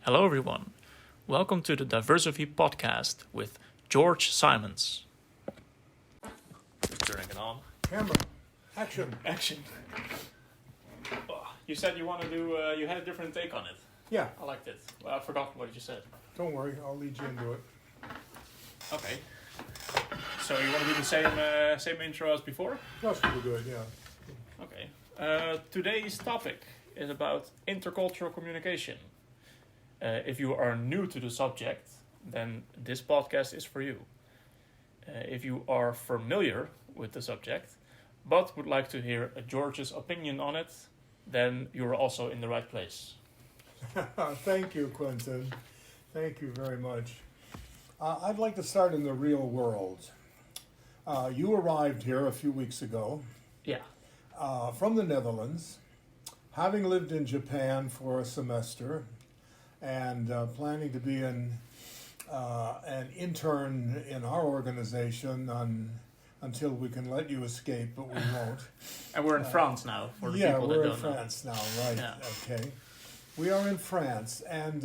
Hello, everyone. Welcome to the Diversity Podcast with George Simons. Turning it on. Camera. Action. Action. Oh, you said you want to do. You had a different take on it. Yeah, I liked it. Well, I forgot what you said. don't worry. I'll lead you into it. Okay. So you want to do the same intro as before? That's pretty good, yeah. Okay. Today's topic is about intercultural communication. If you are new to the subject, then this podcast is for you. If you are familiar with the subject, but would like to hear George's opinion on it, then you're also in the right place. Thank you, Quentin. Thank you very much. I'd like to start in the real world. You arrived here a few weeks ago Yeah. from the Netherlands, having lived in Japan for a semester, and planning to be an intern in our organization until we can let you escape, but we won't. And we're in France now, for the Yeah, people that we're in don't know. France now, right? Yeah. Okay, we are in France, and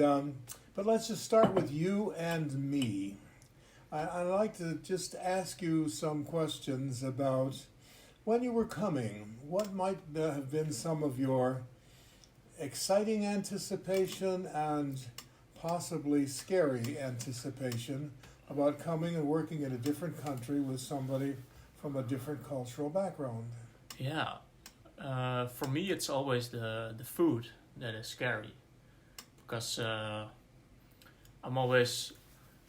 but let's just start with you and me. I'd like to just ask you some questions about when you were coming. What might have been some of your exciting anticipation and possibly scary anticipation about coming and working in a different country with somebody from a different cultural background? Yeah. For me, it's always the food that is scary. Because I'm always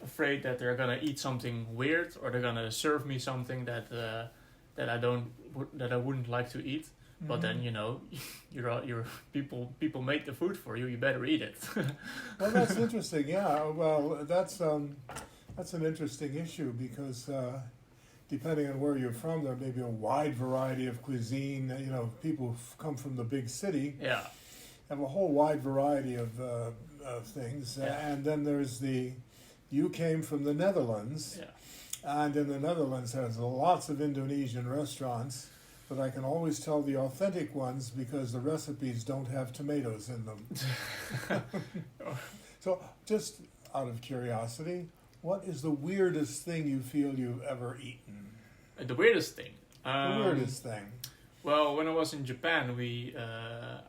afraid that they're gonna eat something weird, or they're gonna serve me something that I wouldn't like to eat. But then you're people make the food for you. You better eat it. Well, that's interesting. Yeah. Well, that's an interesting issue because depending on where you're from, there may be a wide variety of cuisine. People who come from the big city Yeah. have a whole wide variety of things. Yeah. And then there's you came from the Netherlands, Yeah. and in the Netherlands there's lots of Indonesian restaurants. But I can always tell the authentic ones because the recipes don't have tomatoes in them. So, just out of curiosity, what is the weirdest thing you feel you've ever eaten? The weirdest thing. The weirdest thing. Well, when I was in Japan,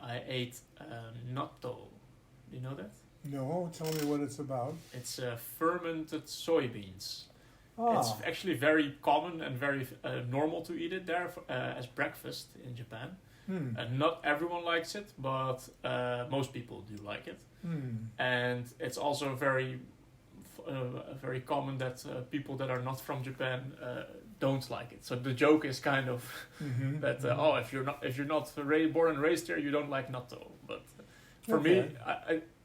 I ate natto. Do you know that? No, tell me what it's about. It's fermented soybeans. Ah, It's actually very common and very normal to eat it there as breakfast in Japan. Not everyone likes it, but most people do like it. And it's also very common that people that are not from Japan don't like it. So the joke is kind of that if you're not born and raised here, you don't like natto. But for me,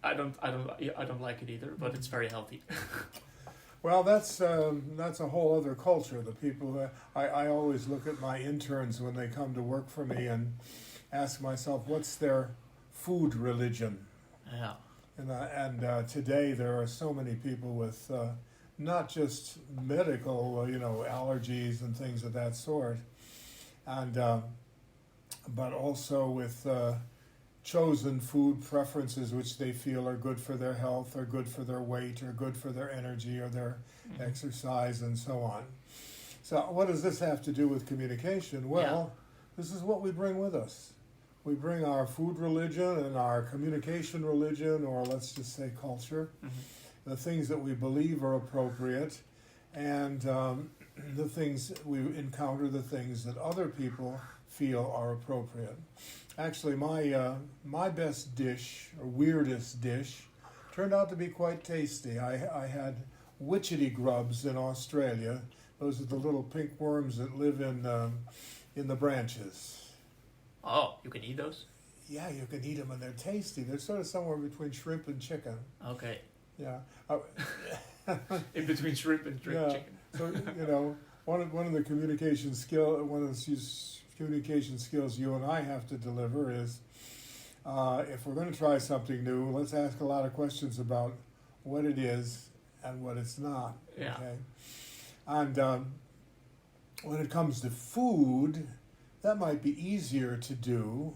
I don't like it either. But it's very healthy. Well, that's a whole other culture. The people I always look at my interns when they come to work for me and ask myself, what's their food religion? Yeah. And today there are so many people with not just medical, allergies and things of that sort, and but also with chosen food preferences which they feel are good for their health or good for their weight or good for their energy or their exercise and so on. So what does this have to do with communication? Well, this is what we bring with us. We bring our food religion and our communication religion, or let's just say culture, the things that we believe are appropriate, and the things we encounter, the things that other people feel are appropriate. Actually, my best dish, or weirdest dish, turned out to be quite tasty. I had witchetty grubs in Australia. Those are the little pink worms that live in the branches. Oh, you can eat those? Yeah, you can eat them and they're tasty. They're sort of somewhere between shrimp and chicken. Okay. Yeah. In between shrimp and chicken. So one of the communication skills you and I have to deliver is if we're going to try something new, let's ask a lot of questions about what it is and what it's not. Yeah. Okay. And when it comes to food, that might be easier to do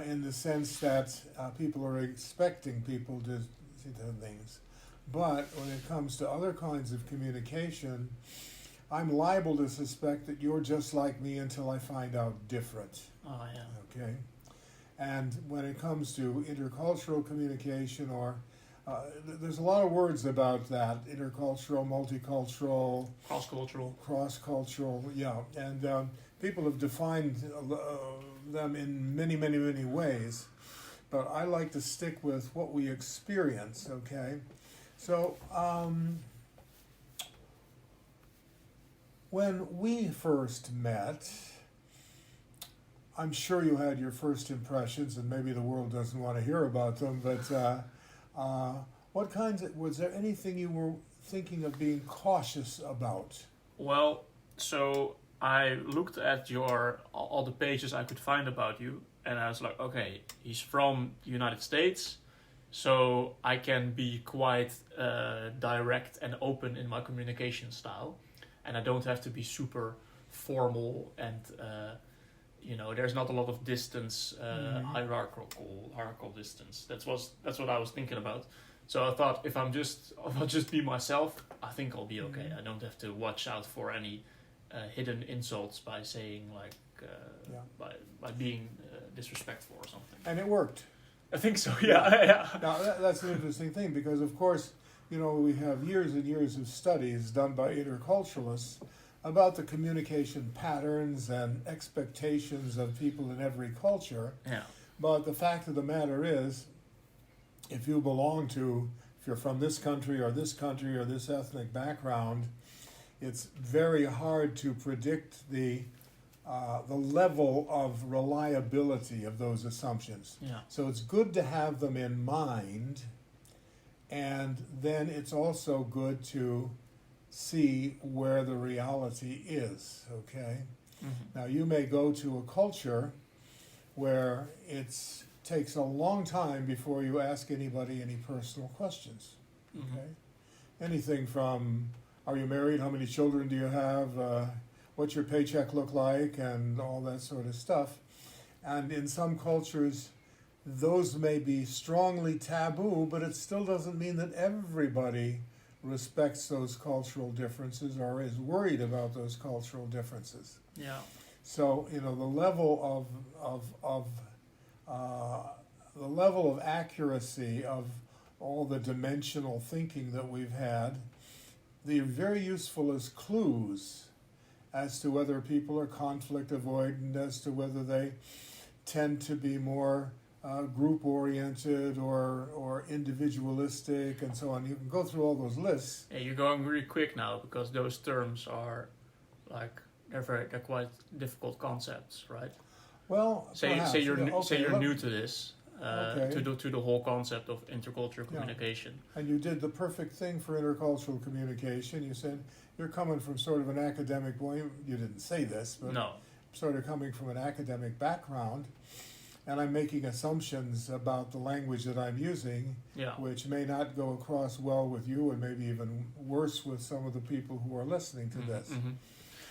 in the sense that people are expecting people to things. But when it comes to other kinds of communication, I'm liable to suspect that you're just like me until I find out different. Oh, yeah. Okay? And when it comes to intercultural communication, or there's a lot of words about that: intercultural, multicultural, cross-cultural, yeah. And people have defined them in many, many, many ways. But I like to stick with what we experience, okay? So, when we first met, I'm sure you had your first impressions, and maybe the world doesn't want to hear about them, but what kinds of, was there anything you were thinking of being cautious about? Well, so I looked at all the pages I could find about you, and I was like, okay, he's from the United States, so I can be quite direct and open in my communication style, and I don't have to be super formal and there's not a lot of distance, hierarchical distance. That's what I was thinking about. So I thought if I'll just be myself, I think I'll be okay. I don't have to watch out for any hidden insults by saying by being disrespectful or something. And it worked. I think so. Yeah. Now that's an interesting thing, because of course, we have years and years of studies done by interculturalists about the communication patterns and expectations of people in every culture. Yeah. But the fact of the matter is, if you're from this country or this ethnic background, it's very hard to predict the level of reliability of those assumptions. Yeah. So it's good to have them in mind, and then it's also good to see where the reality is, okay? Mm-hmm. Now, you may go to a culture where it takes a long time before you ask anybody any personal questions, okay? Mm-hmm. Anything from, are you married, how many children do you have, what's your paycheck look like, and all that sort of stuff. And in some cultures, those may be strongly taboo, but it still doesn't mean that everybody respects those cultural differences or is worried about those cultural differences. Yeah. So the level of accuracy of all the dimensional thinking that we've had, they're very useful as clues as to whether people are conflict avoidant, as to whether they tend to be more group-oriented or individualistic, and so on. You can go through all those lists. Yeah, you're going really quick now, because those terms are they're quite difficult concepts, right? Well, say you're new to this, to the whole concept of intercultural communication. Yeah. And you did the perfect thing for intercultural communication. You said you're coming from sort of an academic, you didn't say this, but no. Sort of coming from an academic background. And I'm making assumptions about the language that I'm using, which may not go across well with you, and maybe even worse with some of the people who are listening to this. Mm-hmm.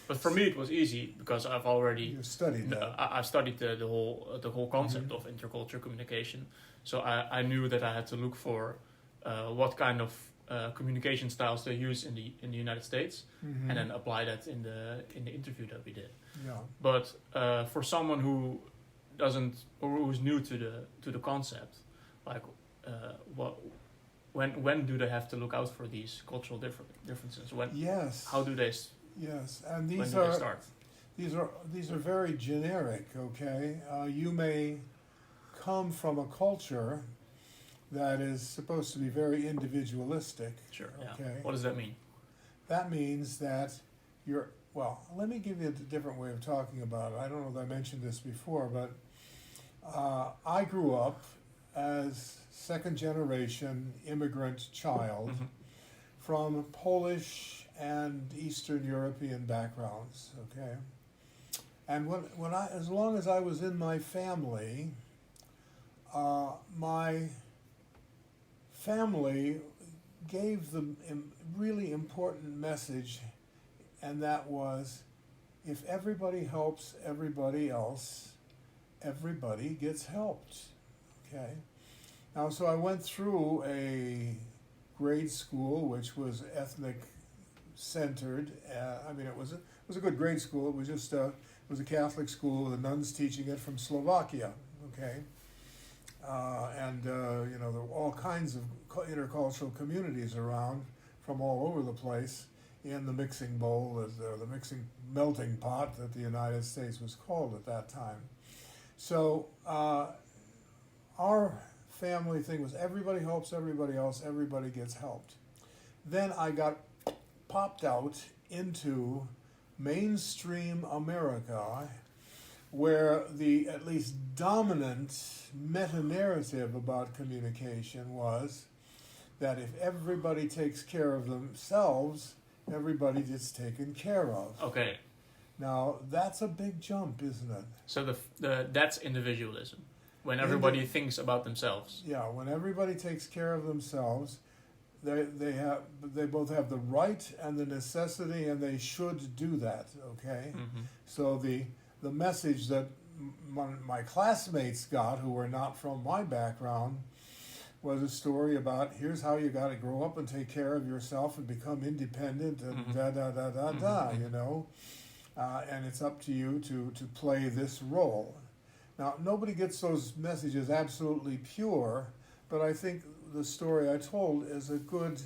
But for me, it was easy, because I've already studied that. I've studied the whole concept of intercultural communication. So I knew that I had to look for what kind of communication styles they use in the United States, and then apply that in the interview that we did. Yeah. But for someone who who's new to the concept, when do they have to look out for these cultural differences? Yes. How do they? Yes, and when do they start? These are very generic. Okay, you may come from a culture that is supposed to be very individualistic. Sure. Okay. Yeah. What does that mean? That means that let me give you a different way of talking about it. I don't know if I mentioned this before, but I grew up as second-generation immigrant child from Polish and Eastern European backgrounds. Okay, and as long as I was in my family, my family gave the really important message, and that was, if everybody helps everybody else, everybody gets helped. Okay? Now, so I went through a grade school which was ethnic centered. It was a good grade school. It was just it was a Catholic school. The nuns teaching it from Slovakia. Okay, there were all kinds of intercultural communities around from all over the place in the mixing bowl, the mixing melting pot that the United States was called at that time. So our family thing was everybody helps everybody else, everybody gets helped. Then I got popped out into mainstream America, where the at least dominant meta-narrative about communication was that if everybody takes care of themselves, everybody gets taken care of. Okay. Now, that's a big jump, isn't it? So that's individualism, when everybody thinks about themselves. Yeah, when everybody takes care of themselves, they both have the right and the necessity, and they should do that, okay? Mm-hmm. So the message that my classmates got, who were not from my background, was a story about here's how you got to grow up and take care of yourself and become independent and Mm-hmm. you know. And it's up to you to play this role. Now, nobody gets those messages absolutely pure, but I think the story I told is a good,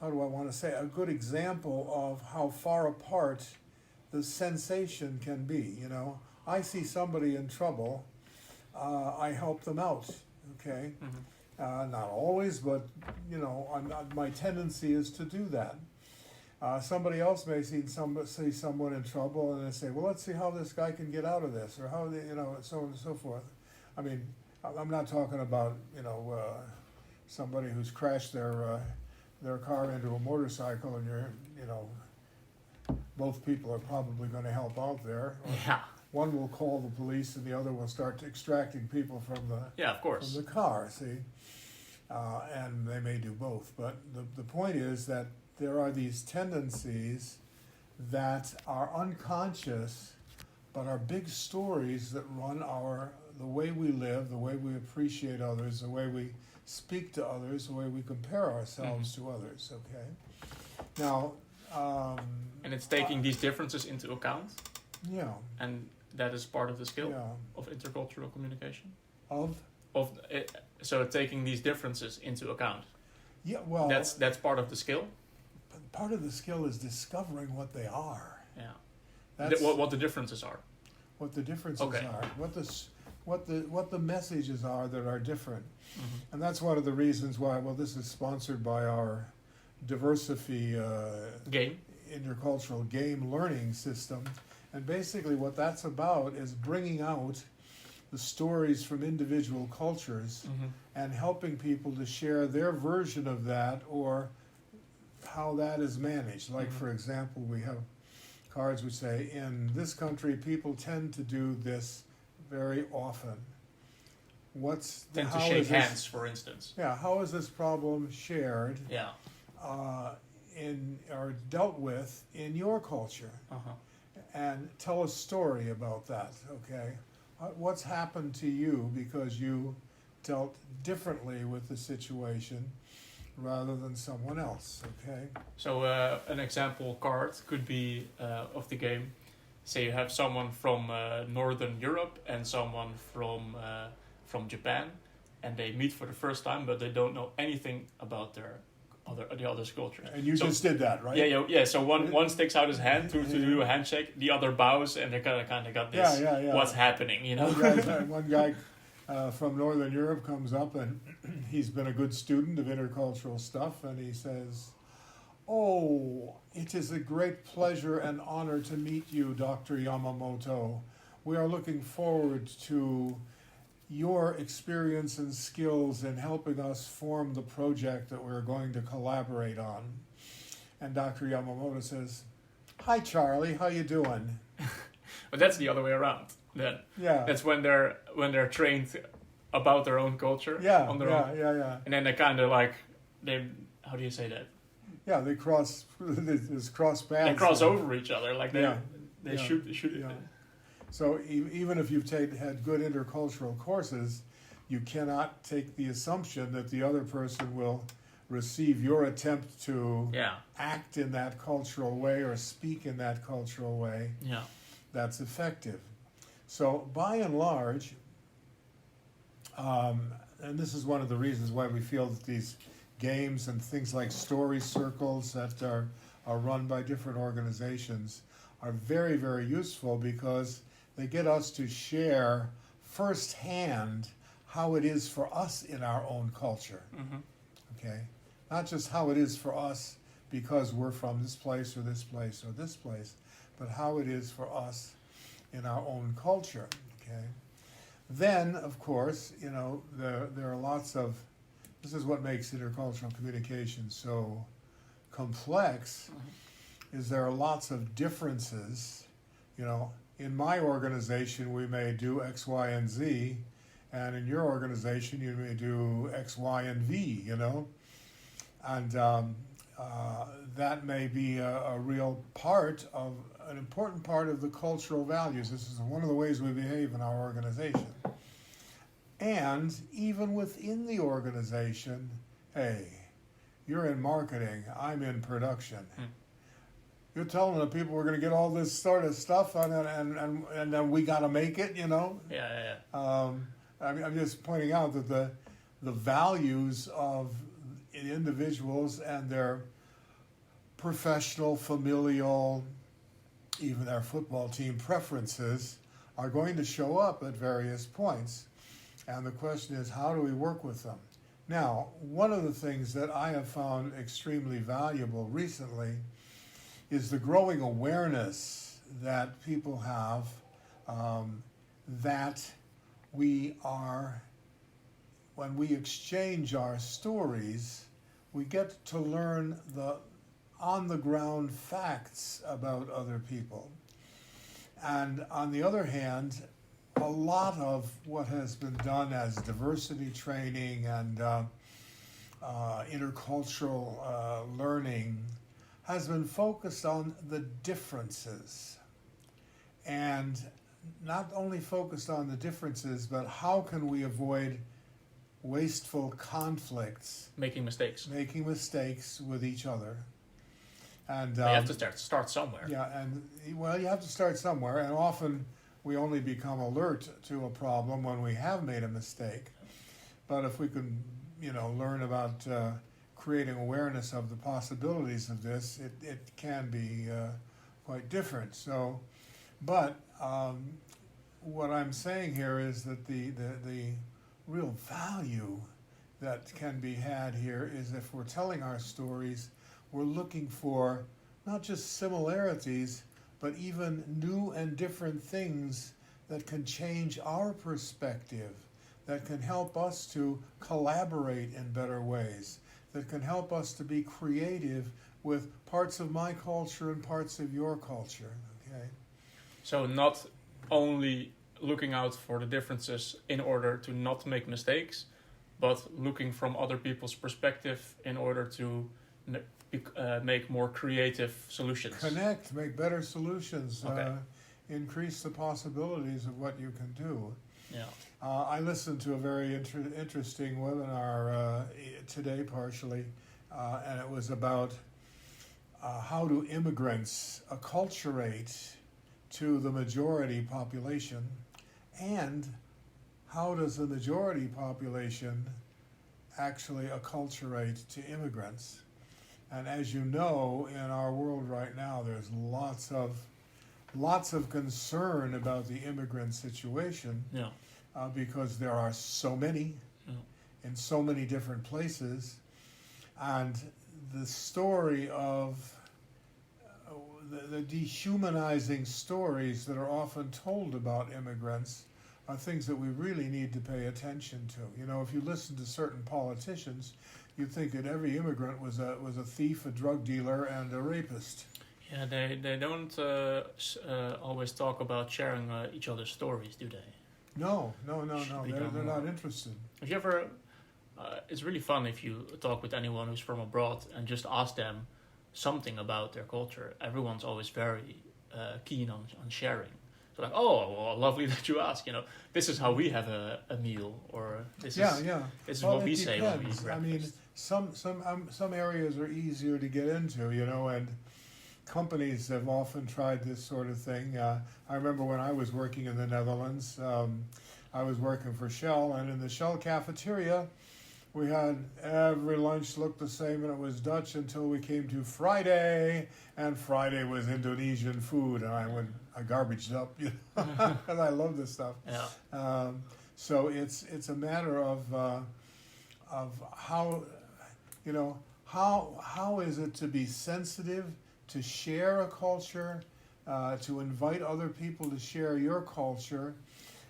a good example of how far apart the sensation can be, you know. I see somebody in trouble, I help them out, okay? Mm-hmm. Not always, but, you know, my tendency is to do that. Somebody else may see someone in trouble and they say, well, let's see how this guy can get out of this, or how, so on and so forth. I mean, I'm not talking about, somebody who's crashed their car into a motorcycle and both people are probably going to help out there. Yeah. One will call the police and the other will start extracting people from the car, see? And they may do both. But the point is that there are these tendencies that are unconscious, but are big stories that run the way we live, the way we appreciate others, the way we speak to others, the way we compare ourselves to others, okay? Now... and it's taking these differences into account? Yeah. And that is part of the skill Yeah. of intercultural communication? So taking these differences into account? Yeah, well... That's part of the skill? Part of the skill is discovering what they are. Yeah. That's what the differences are. What the differences are. What the messages are that are different. Mm-hmm. And that's one of the reasons why, this is sponsored by our Diversity intercultural game learning system. And basically what that's about is bringing out the stories from individual cultures and helping people to share their version of that or how that is managed. Like, for example, we have cards which say, in this country, people tend to do this very often. Tend to shake hands, for instance. Yeah, how is this problem shared? Yeah. Or dealt with in your culture? And tell a story about that, okay? What's happened to you because you dealt differently with the situation rather than someone else, okay? So an example card could be of the game. Say you have someone from Northern Europe and someone from Japan, and they meet for the first time, but they don't know anything about the other's culture. And you just did that, right? Yeah. So one sticks out his hand to do a handshake. The other bows, and they kind of got this. What's happening? You know. One guy from Northern Europe comes up, and he's been a good student of intercultural stuff, and he says, "Oh, it is a great pleasure and honor to meet you, Dr. Yamamoto. We are looking forward to your experience and skills in helping us form the project that we're going to collaborate on." And Dr. Yamamoto says, "Hi, Charlie, how you doing?" But that's the other way around. Then that's when they're trained about their own culture. Yeah, and then they kind of how do you say that? Yeah, they cross paths. They cross over each other, like they shoot. Yeah. So even if you've had good intercultural courses, you cannot take the assumption that the other person will receive your attempt to act in that cultural way or speak in that cultural way that's effective. So by and large, and this is one of the reasons why we feel that these games and things like story circles that are run by different organizations are very, very useful, because they get us to share firsthand how it is for us in our own culture. Okay? Not just how it is for us because we're from this place or this place or this place, but how it is for us in our own culture. Okay? Then, of course, you know, there are lots of, this is what makes intercultural communication so complex, is there are lots of differences. You know, in my organization we may do X, Y, and Z, and in your organization you may do X, Y, and V, you know. And that may be a real part of, an important part of the cultural values. This is one of the ways we behave in our organization. And even within the organization, hey, you're in marketing, I'm in production. You're telling the people we're going to get all this sort of stuff, and then we got to make it, you know? I'm just pointing out that the values of individuals and their professional, familial, even their football team preferences are going to show up at various points. And the question is, how do we work with them? Now, one of the things that I have found extremely valuable recently is the growing awareness that people have that we are, when we exchange our stories, we get to learn the on-the-ground facts about other people. And on the other hand, a lot of what has been done as diversity training and intercultural learning has been focused on the differences. And not only focused on the differences, but how can we avoid wasteful conflicts. Making mistakes with each other. And you have to start somewhere. Yeah, and well, you have to start somewhere, and often we only become alert to a problem when we have made a mistake. But if we can, you know, learn about creating awareness of the possibilities of this, it can be quite different. So, but what I'm saying here is that the real value that can be had here is if we're telling our stories, we're looking for not just similarities, but even new and different things that can change our perspective, that can help us to collaborate in better ways, that can help us to be creative with parts of my culture and parts of your culture. Okay. So not only looking out for the differences in order to not make mistakes, but looking from other people's perspective in order to make more creative solutions. Connect, make better solutions, okay. Increase the possibilities of what you can do. Yeah. I listened to a very interesting webinar today, partially, and it was about how do immigrants acculturate to the majority population, and how does the majority population actually acculturate to immigrants. And as you know, in our world right now, there's lots of concern about the immigrant situation. Yeah. Because there are so many in so many different places, and the story of the dehumanizing stories that are often told about immigrants are things that we really need to pay attention to. You know, if you listen to certain politicians, you'd think that every immigrant was a thief, a drug dealer, and a rapist. Yeah, they don't always talk about sharing each other's stories, do they? No. They're not interested. Have you ever? It's really fun if you talk with anyone who's from abroad and just ask them something about their culture. Everyone's always very keen on sharing. They're like, oh, well, lovely that you ask. This is how we have a meal, or this is Well, what we say when we depends. eat breakfast. Some areas are easier to get into, and companies have often tried this sort of thing. I remember when I was working in the Netherlands, I was working for Shell, and in the Shell cafeteria, we had every lunch looked the same, and it was Dutch until we came to Friday, and Friday was Indonesian food, and I garbaged up, and I love this stuff. Yeah. So it's a matter of how, how is it to be sensitive to share a culture, to invite other people to share your culture,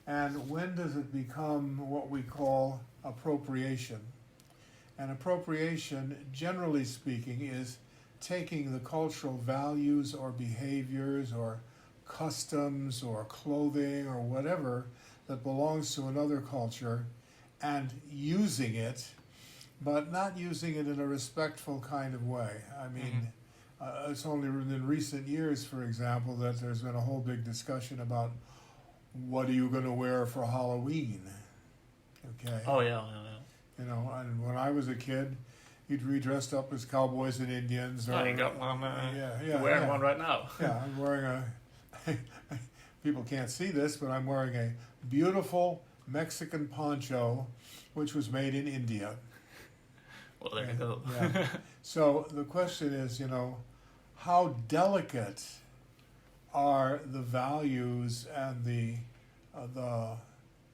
and when does it become what we call appropriation? And appropriation, generally speaking, is taking the cultural values or behaviors or customs or clothing or whatever that belongs to another culture and using it, but not using it in a respectful kind of way. I mean, it's only in recent years, for example, that there's been a whole big discussion about what are you going to wear for Halloween? Okay. Oh yeah. And when I was a kid, you'd be dressed up as cowboys and Indians. I got one. You're wearing one right now. Yeah, I'm wearing a. People can't see this, but I'm wearing a beautiful Mexican poncho, which was made in India. Well, there you go. Yeah. So the question is, how delicate are the values and the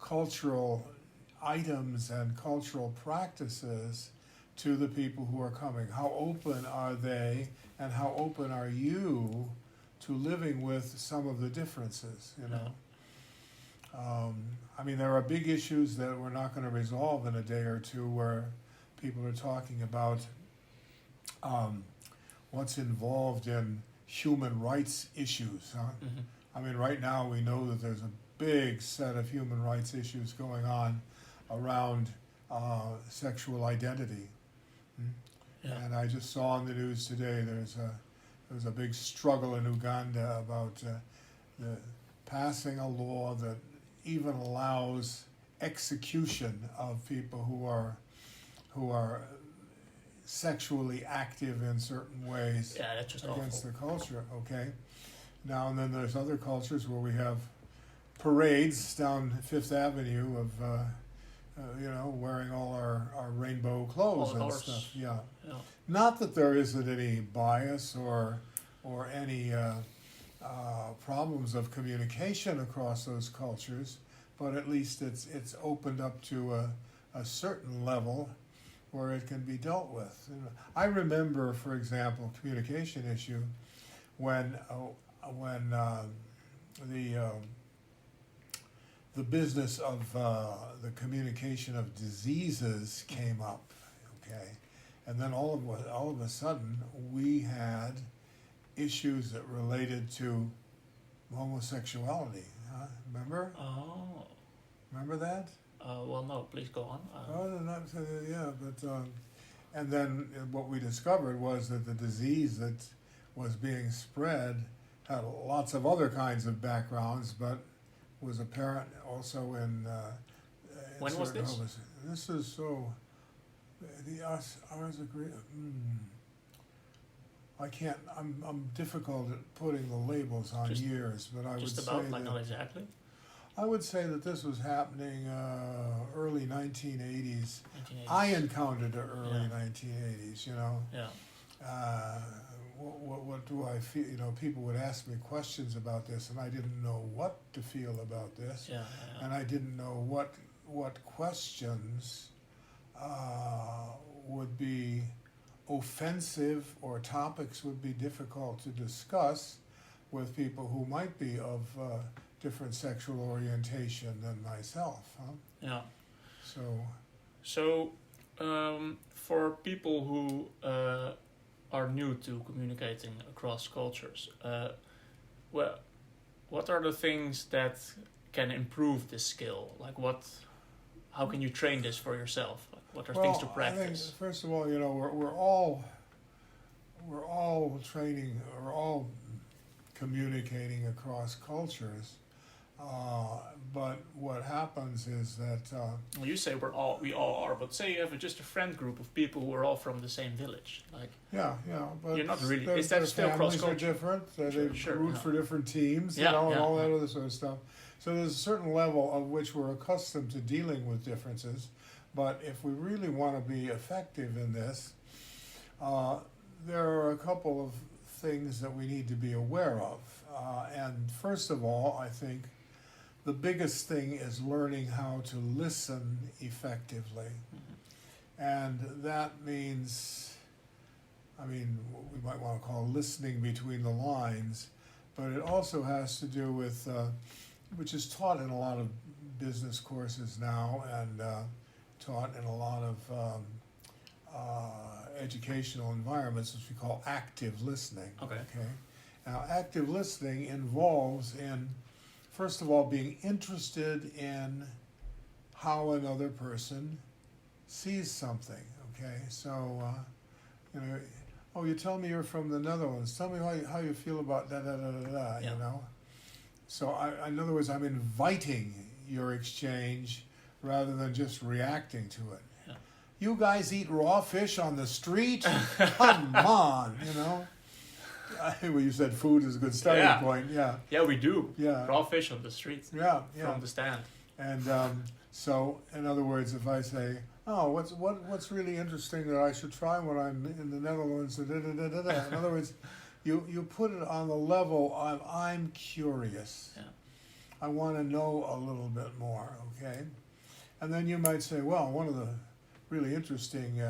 cultural items and cultural practices to the people who are coming? How open are they, and how open are you to living with some of the differences? There are big issues that we're not going to resolve in a day or two, where people are talking about what's involved in human rights issues. Right now we know that there's a big set of human rights issues going on around sexual identity. Yeah. And I just saw on the news today there's a big struggle in Uganda about passing a law that even allows execution of people who are sexually active in certain ways that's just against awful. the culture. Okay. Now and then there's other cultures where we have parades down Fifth Avenue of wearing all our rainbow clothes and stuff. Yeah. Not that there isn't any bias or any problems of communication across those cultures, but at least it's opened up to a certain level where it can be dealt with. I remember, for example, communication issue when the business of the communication of diseases came up, okay, and then all of a sudden we had issues that related to homosexuality. Remember? Oh. Remember that? Well, no. Please go on. And then what we discovered was that the disease that was being spread had lots of other kinds of backgrounds, but was apparent also in when was this? This is so. Ours agree. I can't. I'm difficult at putting the labels on years, but I would say not exactly. I would say that this was happening early 1980s. I encountered it early 1980s. Yeah. What do I feel? People would ask me questions about this, and I didn't know what to feel about this. Yeah. And I didn't know what questions would be offensive or topics would be difficult to discuss with people who might be of different sexual orientation than myself. Yeah. So for people who are new to communicating across cultures, what are the things that can improve this skill? Like how can you train this for yourself? Like what are things to practice? I think, first of all, we're all training, we're all communicating across cultures, But what happens is that Well, you say we all are, but say you have just a friend group of people who are all from the same village. Like, yeah, but you're not really. their, Is that their still cross families are culture? different. They Sure, root yeah. for different teams, Yeah, and yeah, all that yeah. other sort of stuff. So there's a certain level of which we're accustomed to dealing with differences. But if we really want to be effective in this, there are a couple of things that we need to be aware of. And first of all, I think the biggest thing is learning how to listen effectively. And that means, I mean, what we might want to call listening between the lines, but it also has to do with, which is taught in a lot of business courses now and taught in a lot of educational environments, which we call active listening. Okay. Now, active listening involves in, first of all, being interested in how another person sees something. Okay, so you know, oh, you tell me you're from the Netherlands. Tell me how you feel about da da da da da. Yeah. You know, so in other words, I'm inviting your exchange rather than just reacting to it. Yeah. You guys eat raw fish on the street? Come on, you know. Well, you said food is a good starting Yeah. point. Yeah, Yeah, we do. yeah, Raw fish on the street yeah. from the stand. And so, in other words, if I say, "Oh, what's really interesting that I should try when I'm in the Netherlands?" Da, da, da, da, da. In other words, you put it on the level of I'm curious. Yeah. I want to know a little bit more. Okay, and then you might say, "Well, one of the really interesting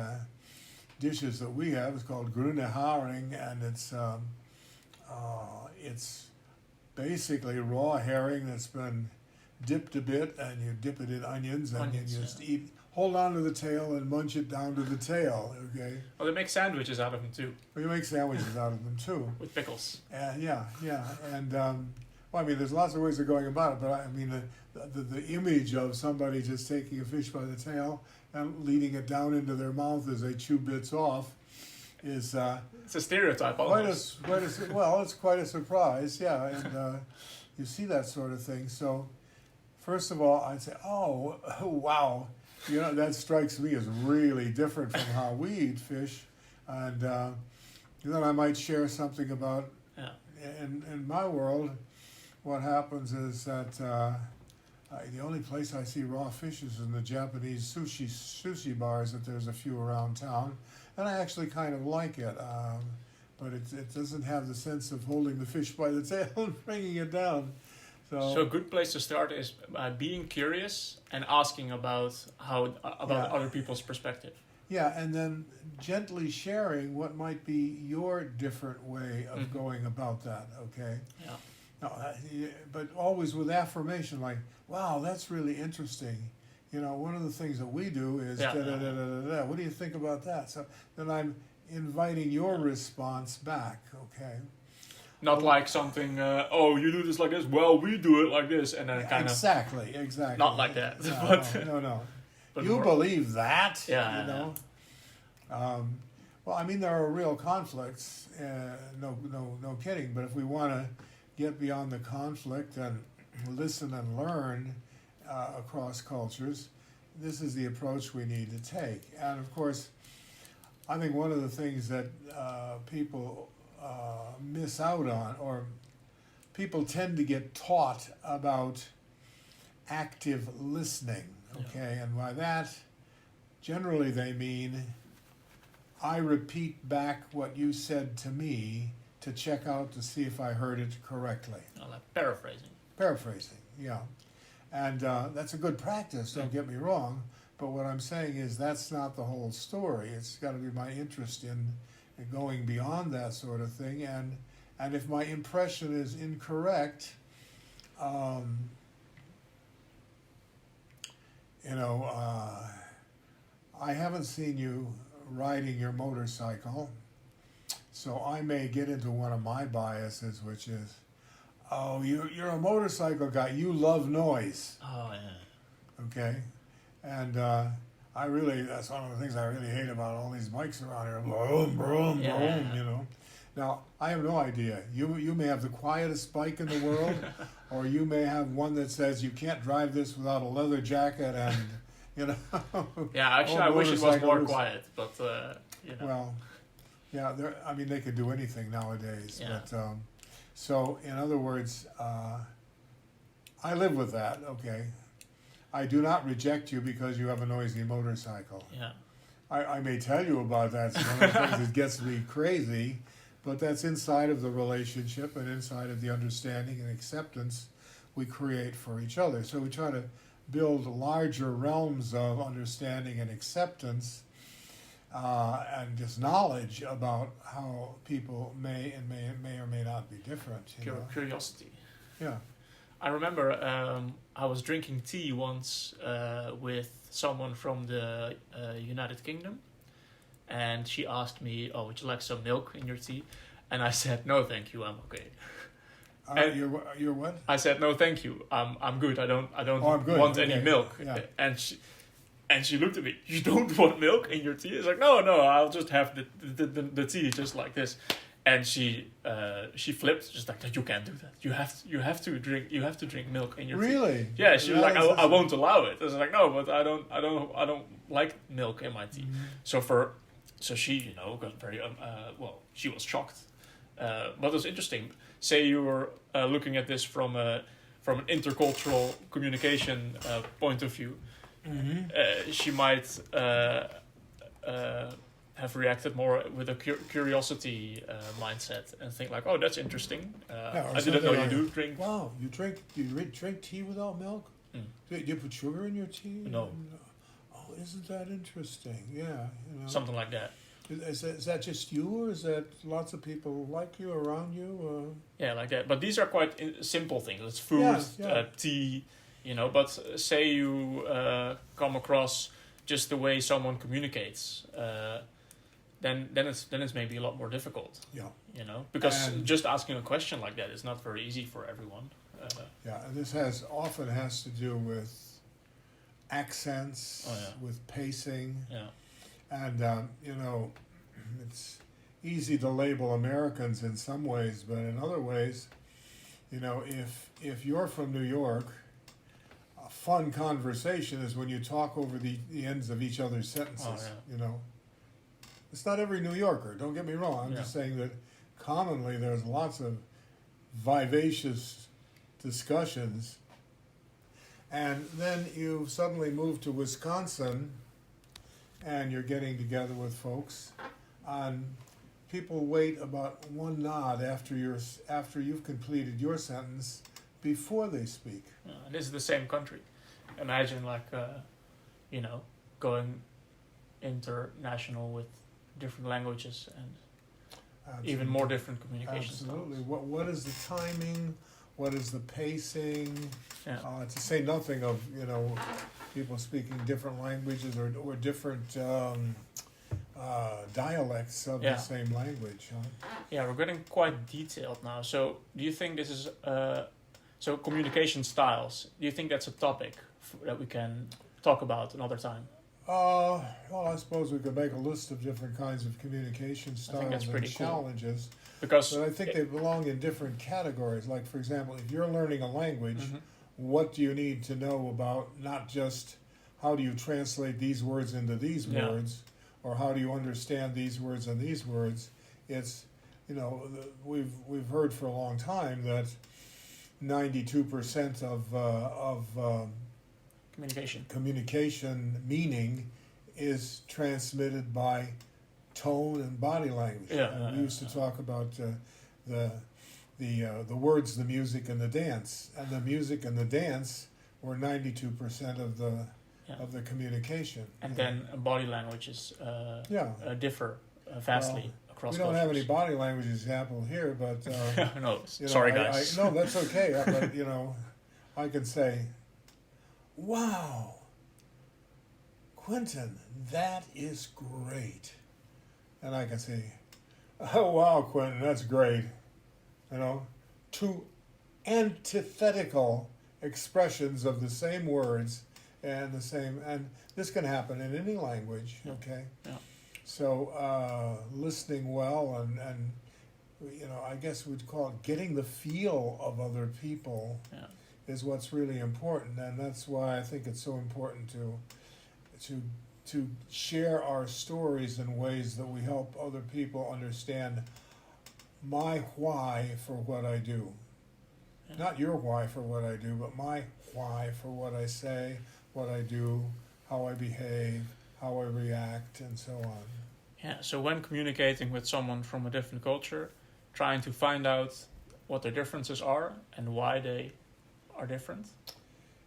dishes that we have is called groene haring, and it's basically raw herring that's been dipped a bit, and you dip it in onions, and Onions, you just yeah. hold on to the tail and munch it down to the tail. Okay, Well, they make sandwiches out of them too, well, you make sandwiches out of them too. with pickles. Yeah, and well, I mean, there's lots of ways of going about it, but I mean, the image of somebody just taking a fish by the tail and leading it down into their mouth as they chew bits off is It's a stereotype quite almost. well, it's quite a surprise, yeah, and you see that sort of thing. So, first of all, I'd say, oh, wow, you know, that strikes me as really different from how we eat fish, and then I might share something about Yeah. in my world. What happens is that the only place I see raw fish is in the Japanese sushi bars. That there's a few around town, and I actually kind of like it. But it doesn't have the sense of holding the fish by the tail and bringing it down. So a good place to start is being curious and asking about Yeah. other people's perspective. Yeah, and then gently sharing what might be your different way of Mhm. going about that. Okay. Yeah. No, but always with affirmation, like, "Wow, that's really interesting." You know, one of the things that we do is Yeah, da da da da da da. What do you think about that? So then I'm inviting your response back. Okay. Not like something. Oh, you do this like this. Well, we do it like this, and then kind of Exactly. not like that. No, but no. but You more- believe that? Yeah, You know. Well, I mean, there are real conflicts. No kidding. But if we want to get beyond the conflict and listen and learn across cultures, this is the approach we need to take. And of course, I think one of the things that people miss out on, or people tend to get taught about active listening, okay? And by that, generally they mean, I repeat back what you said to me to check out to see if I heard it correctly. like paraphrasing. Paraphrasing, yeah. And that's a good practice, don't get me wrong, but what I'm saying is that's not the whole story. It's got to be my interest in going beyond that sort of thing, and if my impression is incorrect, I haven't seen you riding your motorcycle, so I may get into one of my biases, which is, oh, you're a motorcycle guy, you love noise, Oh yeah. okay? And that's one of the things I really hate about all these bikes around here, boom, boom, Yeah. boom, you know. Now, I have no idea. You may have the quietest bike in the world, or you may have one that says you can't drive this without a leather jacket and, you know. Yeah, actually, I wish it was more quiet, but you know. Well, yeah, I mean, they could do anything nowadays. Yeah. But so, in other words, I live with that. Okay, I do not reject you because you have a noisy motorcycle. Yeah. I may tell you about that. It's one of the things that gets me crazy, but that's inside of the relationship and inside of the understanding and acceptance we create for each other. So we try to build larger realms of understanding and acceptance and just knowledge about how people may or may not be different. Curiosity. Yeah. I remember I was drinking tea once with someone from the United Kingdom, and she asked me, "Oh, would you like some milk in your tea?" And I said, "No, thank you, I'm okay." You're what? I said, "No, thank you, I'm good. I don't I'm good. want Okay. any milk." Yeah. And she looked at me. "You don't want milk in your tea?" It's like, no, I'll just have the tea just like this. And she flipped, just like, "You can't do that. You have to drink milk in your tea." Really? Yeah, she was like, I won't allow it. I was like, "No, but I don't like milk in my tea." Mm-hmm. So she, got very she was shocked. But it was interesting. Say you were looking at this from an intercultural communication point of view. Mm-hmm. She might have reacted more with a curiosity mindset and think like, "Oh, that's interesting. I didn't know you do drink." Wow, you drink tea without milk? Mm. Do you put sugar in your tea? No. Oh, isn't that interesting? Yeah, Something like that. Is that just you, or is that lots of people like you around you? Yeah, like that. But these are quite simple things. It's food, tea, But say you come across just the way someone communicates, then it's maybe a lot more difficult. Yeah. Because just asking a question like that is not very easy for everyone. And this often has to do with accents, with pacing. Yeah. And, it's easy to label Americans in some ways, but in other ways, if you're from New York, a fun conversation is when you talk over the ends of each other's sentences, It's not every New Yorker, don't get me wrong. I'm just saying that commonly there's lots of vivacious discussions. And then you suddenly move to Wisconsin, and you're getting together with folks, and people wait about one nod after you've completed your sentence before they speak. This is the same country. Imagine going international with different languages and even more different communication Absolutely. styles. What is the timing? What is the pacing? Yeah. To say nothing of people speaking different languages or different dialects of the same language. Yeah, we're getting quite detailed now. So, do you think this is so communication styles? Do you think that's a topic that we can talk about another time? Well, I suppose we could make a list of different kinds of communication styles and challenges. Cool. But I think they belong in different categories. Like, for example, if you're learning a language, what do you need to know about not just how do you translate these words into these words, or how do you understand these words and these words? It's, we've heard for a long time that 92% of communication meaning is transmitted by tone and body language. We used to talk about the words, the music, and the dance, and the music and the dance were 92% of the communication. And then body languages differ vastly across. We don't have any body language example here, but no, sorry guys. No, that's okay. But I can say, "Wow, Quentin, that is great," and I can say, "Oh wow, Quentin, that's great." Two antithetical expressions of the same words and this can happen in any language. Okay. Yeah. So listening well and I guess we'd call it getting the feel of other people is what's really important, and that's why I think it's so important to share our stories in ways that we help other people understand my why for what I do. Yeah. Not your why for what I do, but my why for what I say, what I do, how I behave, how I react, and so on. Yeah, so when communicating with someone from a different culture, trying to find out what their differences are and why they are different.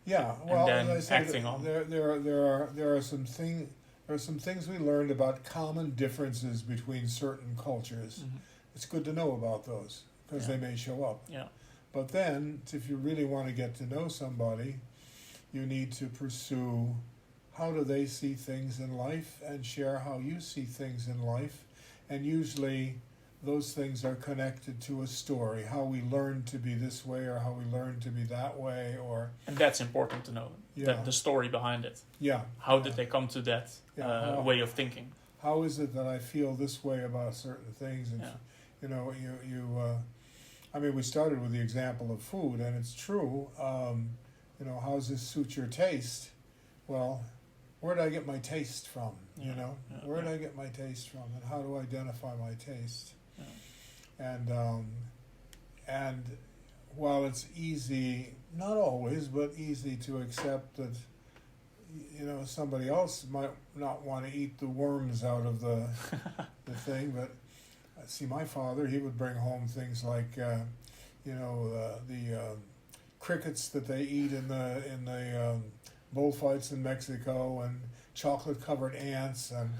Yeah, well, and then as I said, acting on. There are some things we learned about common differences between certain cultures. Mm-hmm. It's good to know about those because they may show up. Yeah. But then, if you really want to get to know somebody, you need to pursue how do they see things in life and share how you see things in life. And usually those things are connected to a story, how we learn to be this way or how we learn to be that way. And that's important to know, the story behind it. Yeah. How did they come to that way of thinking? How is it that I feel this way about certain things? And we started with the example of food, and it's true. How does this suit your taste? Well, where did I get my taste from? Where did I get my taste from, and how do I identify my taste? Yeah. And while it's easy, not always, but easy to accept that, somebody else might not want to eat the worms out of the thing, but see, my father, he would bring home things like, the crickets that they eat in the bullfights in Mexico, and chocolate-covered ants, and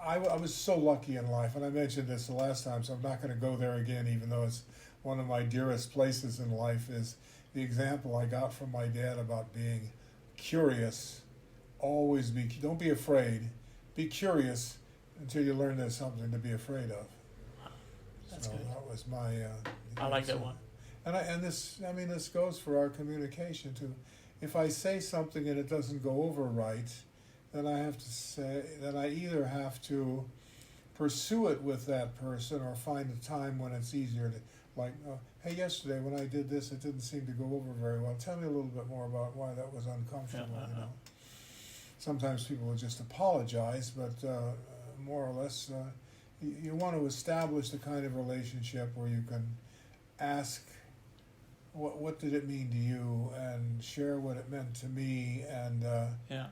I was so lucky in life, and I mentioned this the last time, so I'm not going to go there again, even though it's one of my dearest places in life, is the example I got from my dad about being curious. Don't be afraid, be curious until you learn there's something to be afraid of. That's good. That was my... I like that one. And this goes for our communication too. If I say something and it doesn't go over right, then I either have to pursue it with that person or find a time when it's easier to, hey, yesterday when I did this, it didn't seem to go over very well. Tell me a little bit more about why that was uncomfortable. Sometimes people will just apologize, but more or less, you want to establish the kind of relationship where you can ask, what did it mean to you, and share what it meant to me, and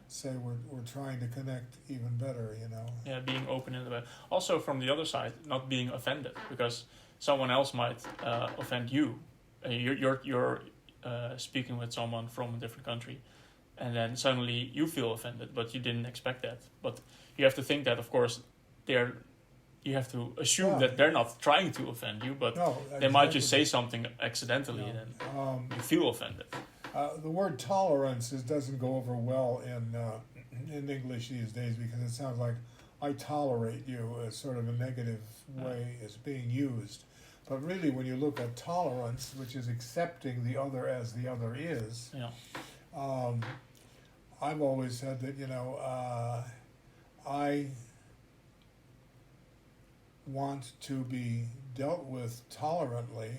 say we're trying to connect even better, Yeah, being open in the way. Also, from the other side, not being offended, because someone else might offend you. You're speaking with someone from a different country, and then suddenly you feel offended, but you didn't expect that. But you have to think that, of course, you have to assume that they're not trying to offend you, but they might just say something accidentally, and then you feel offended. The word tolerance doesn't go over well in English these days, because it sounds like I tolerate you as sort of a negative way is being used. But really, when you look at tolerance, which is accepting the other as the other is, I've always said that, I want to be dealt with tolerantly,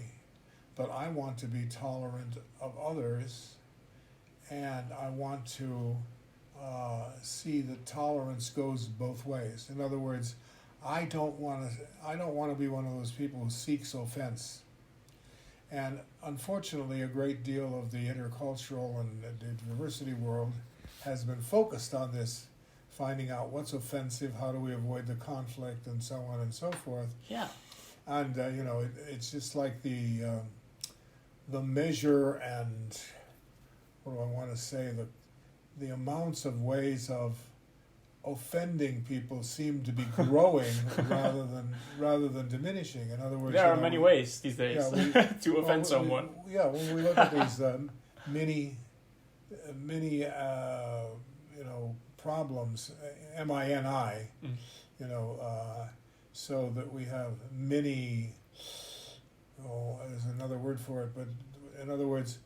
but I want to be tolerant of others, and I want to see that tolerance goes both ways. In other words, I don't want to be one of those people who seeks offense. And unfortunately, a great deal of the intercultural and the diversity world has been focused on this, finding out what's offensive, how do we avoid the conflict, and so on and so forth. Yeah. And it's just like the measure and what do I want to say, the amounts of ways of offending people seem to be growing rather than diminishing. In other words, there are many ways these days to offend someone. When we look at these mini problems, MINI, so that we have many. There's another word for it, but in other words,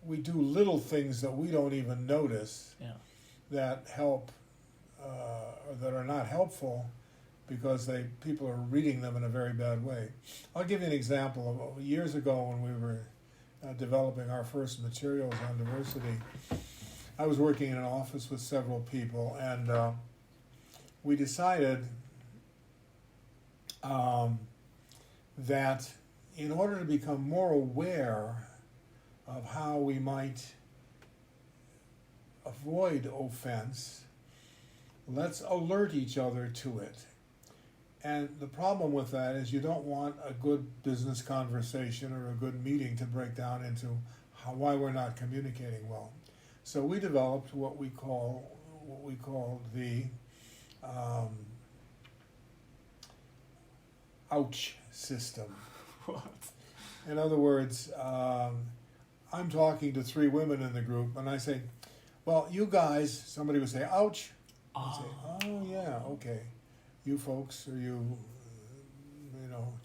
we do little things that we don't even notice that help or that are not helpful, because people are reading them in a very bad way. I'll give you an example. Years ago when we were developing our first materials on diversity, I was working in an office with several people, and we decided that in order to become more aware of how we might avoid offense, let's alert each other to it. And the problem with that is you don't want a good business conversation or a good meeting to break down into why we're not communicating well. So we developed what we call the ouch system. What? In other words, I'm talking to three women in the group, and I say, well, you guys, somebody would say, ouch. I'd say, oh, yeah, okay. You folks, or you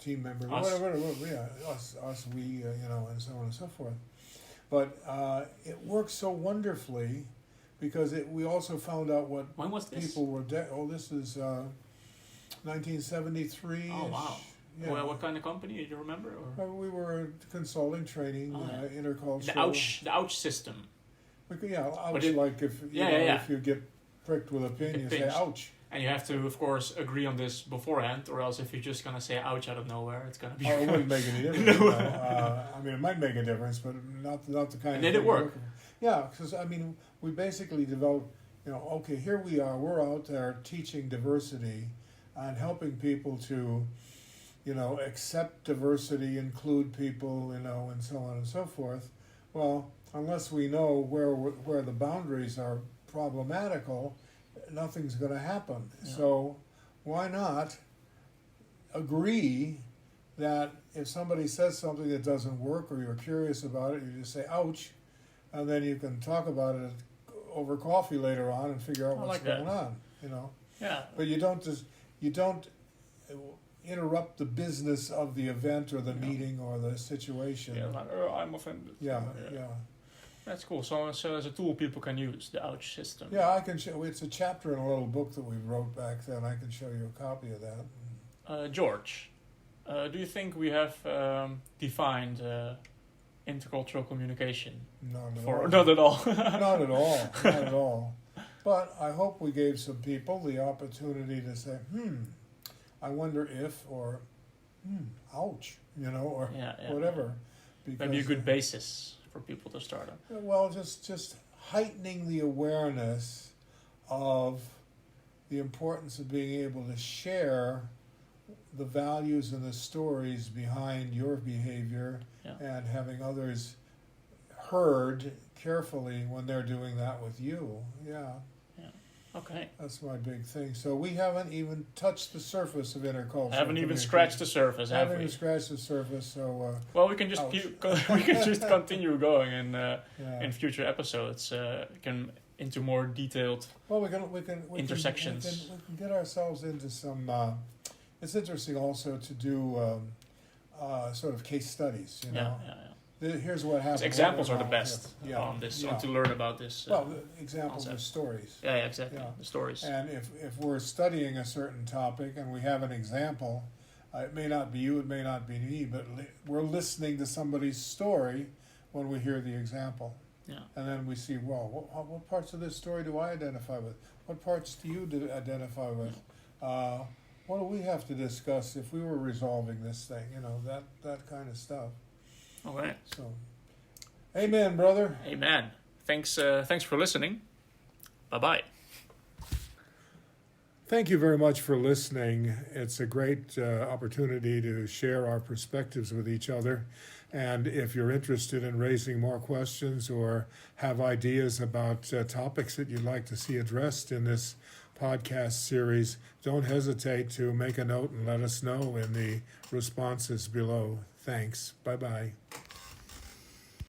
team members, whatever, yeah, us, we, and so on and so forth. But it works so wonderfully because we also found out what when was this? people were. This is 1973. Oh wow! Yeah. Well, what kind of company? Do you remember? Or? We were consulting, training, Intercultural. The ouch system. Ouch. Like if if you get pricked with a pin, you say ouch. And you have to, of course, agree on this beforehand, or else if you're just gonna say ouch out of nowhere, it's gonna be. Oh, it wouldn't make any difference. No. I mean, it might make a difference, but not the kind. And did it work? Yeah, because we basically developed. Okay, here we are. We're out there teaching diversity and helping people to, accept diversity, include people, and so on and so forth. Well, unless we know where the boundaries are problematical, nothing's going to happen. Yeah. So why not agree that if somebody says something that doesn't work or you're curious about it, you just say ouch, and then you can talk about it over coffee later on and figure out what's going on. Yeah. But you don't interrupt the business of the event or the meeting or the situation. Yeah, like, I'm offended. Yeah. That's cool. So as a tool people can use, the ouch system. Yeah, I can show. It's a chapter in a little book that we wrote back then. I can show you a copy of that. George, do you think we have defined intercultural communication? Not at all. Not at all. Not at all. But I hope we gave some people the opportunity to say, I wonder if, or ouch, or whatever. Because maybe a good basis for people to start on. Well, just heightening the awareness of the importance of being able to share the values and the stories behind your behavior and having others heard carefully when they're doing that with you. Yeah. Okay. That's my big thing. So we haven't even touched the surface of intercultural. Haven't even scratched the surface, have we? Haven't even scratched the surface. So. Well, we can just continue going in future episodes. Into more detailed. Well, we can intersections. We can get ourselves into some. It's interesting also to do sort of case studies. Here's what happened. Examples are the best on this, to learn about this. Examples are stories. Yeah, exactly. Yeah. The stories. And if we're studying a certain topic and we have an example, it may not be you, it may not be me, but we're listening to somebody's story when we hear the example. Yeah. And then we see, what parts of this story do I identify with? What parts do you identify with? What do we have to discuss if we were resolving this thing? That kind of stuff. All right. So, amen, brother. Amen. Thanks for listening. Bye-bye. Thank you very much for listening. It's a great opportunity to share our perspectives with each other. And if you're interested in raising more questions or have ideas about topics that you'd like to see addressed in this podcast series, don't hesitate to make a note and let us know in the responses below. Thanks. Bye-bye.